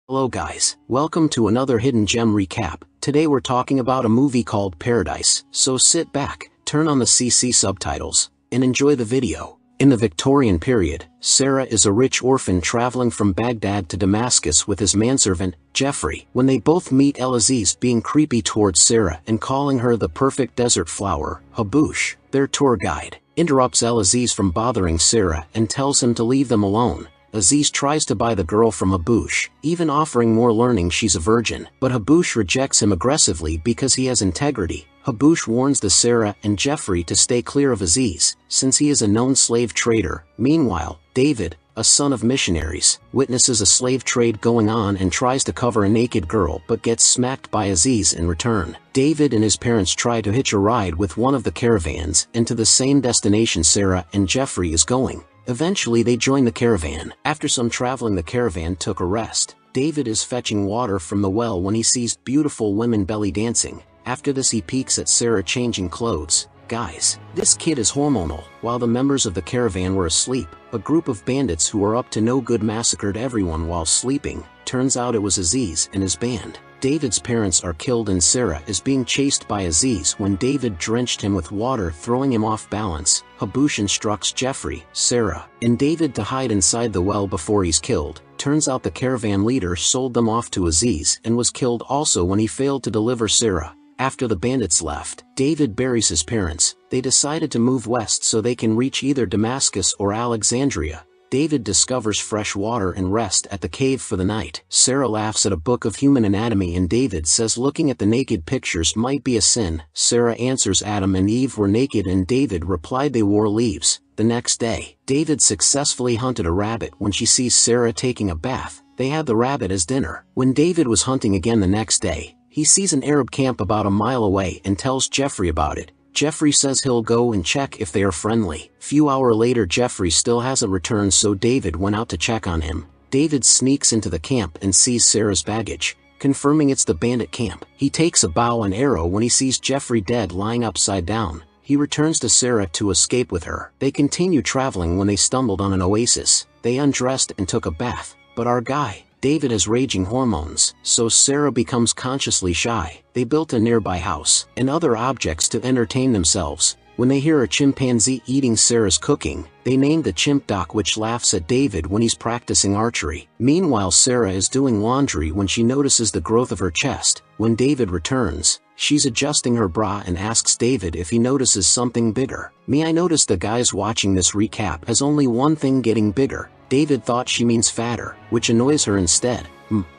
Hello guys, welcome to another Hidden Gem recap. Today we're talking about a movie called Paradise, so sit back, turn on the CC subtitles, and enjoy the video. In the Victorian period, Sarah is a rich orphan traveling from Baghdad to Damascus with his manservant, Jeffrey. When they both meet, El-Aziz being creepy towards Sarah and calling her the perfect desert flower, Haboush, their tour guide, interrupts El-Aziz from bothering Sarah and tells him to leave them alone. Aziz tries to buy the girl from Haboush, even offering more learning she's a virgin, but Haboush rejects him aggressively because he has integrity. Haboush warns the Sarah and Jeffrey to stay clear of Aziz, since he is a known slave trader. Meanwhile, David, a son of missionaries, witnesses a slave trade going on and tries to cover a naked girl but gets smacked by Aziz in return. David and his parents try to hitch a ride with one of the caravans and to the same destination Sarah and Jeffrey is going. Eventually they join the caravan. After some traveling, the caravan took a rest. David is fetching water from the well when he sees beautiful women belly dancing. After this he peeks at Sarah changing clothes. Guys, this kid is hormonal. While the members of the caravan were asleep, a group of bandits who were up to no good massacred everyone while sleeping. Turns out it was Aziz and his band. David's parents are killed and Sarah is being chased by Aziz when David drenched him with water, throwing him off balance. Haboush instructs Jeffrey, Sarah, and David to hide inside the well before he's killed. Turns out the caravan leader sold them off to Aziz and was killed also when he failed to deliver Sarah. After the bandits left, David buries his parents. They decided to move west so they can reach either Damascus or Alexandria. David discovers fresh water and rest at the cave for the night. Sarah laughs at a book of human anatomy and David says looking at the naked pictures might be a sin. Sarah answers Adam and Eve were naked and David replied they wore leaves. The next day, David successfully hunted a rabbit. When she sees Sarah taking a bath, they had the rabbit as dinner. When David was hunting again the next day, he sees an Arab camp about a mile away and tells Jeffrey about it. Jeffrey says he'll go and check if they are friendly. Few hours later Jeffrey still hasn't returned, so David went out to check on him. David sneaks into the camp and sees Sarah's baggage, confirming it's the bandit camp. He takes a bow and arrow when he sees Jeffrey dead lying upside down. He returns to Sarah to escape with her. They continue traveling when they stumbled on an oasis. They undressed and took a bath, but our guy, David, has raging hormones, so Sarah becomes consciously shy. They built a nearby house and other objects to entertain themselves. When they hear a chimpanzee eating Sarah's cooking, they named the chimp Doc, which laughs at David when he's practicing archery. Meanwhile, Sarah is doing laundry when she notices the growth of her chest. When David returns, she's adjusting her bra and asks David if he notices something bigger. I noticed the guys watching this recap has only one thing getting bigger. David thought she means fatter, which annoys her instead.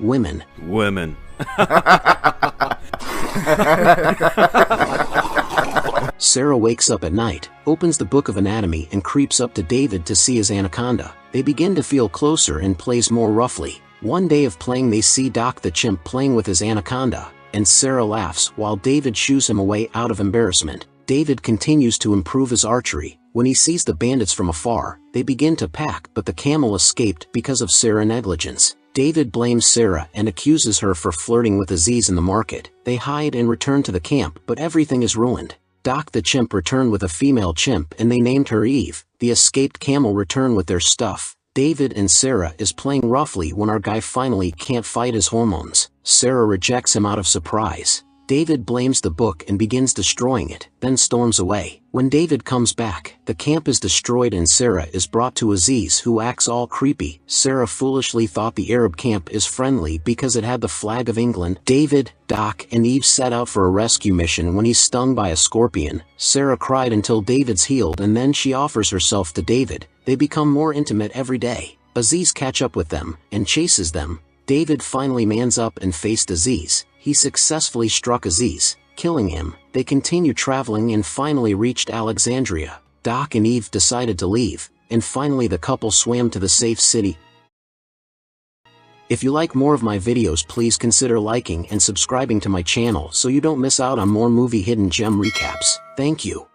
Women. Sarah wakes up at night, opens the book of anatomy and creeps up to David to see his anaconda. They begin to feel closer and plays more roughly. One day of playing they see Doc the chimp playing with his anaconda, and Sarah laughs while David shoos him away out of embarrassment. David continues to improve his archery. When he sees the bandits from afar, they begin to pack, but the camel escaped because of Sarah's negligence. David blames Sarah and accuses her for flirting with Aziz in the market. They hide and return to the camp, but everything is ruined. Doc the chimp returned with a female chimp and they named her Eve. The escaped camel returned with their stuff. David and Sarah is playing roughly when our guy finally can't fight his hormones. Sarah rejects him out of surprise. David blames the book and begins destroying it, then storms away. When David comes back, the camp is destroyed and Sarah is brought to Aziz, who acts all creepy. Sarah foolishly thought the Arab camp is friendly because it had the flag of England. David, Doc, and Eve set out for a rescue mission when he's stung by a scorpion. Sarah cried until David's healed and then she offers herself to David. They become more intimate every day. Aziz catch up with them and chases them. David finally mans up and faced Aziz. He successfully struck Aziz, killing him. They continue traveling and finally reached Alexandria. Doc and Eve decided to leave, and finally the couple swam to the safe city. If you like more of my videos, please consider liking and subscribing to my channel so you don't miss out on more movie hidden gem recaps. Thank you.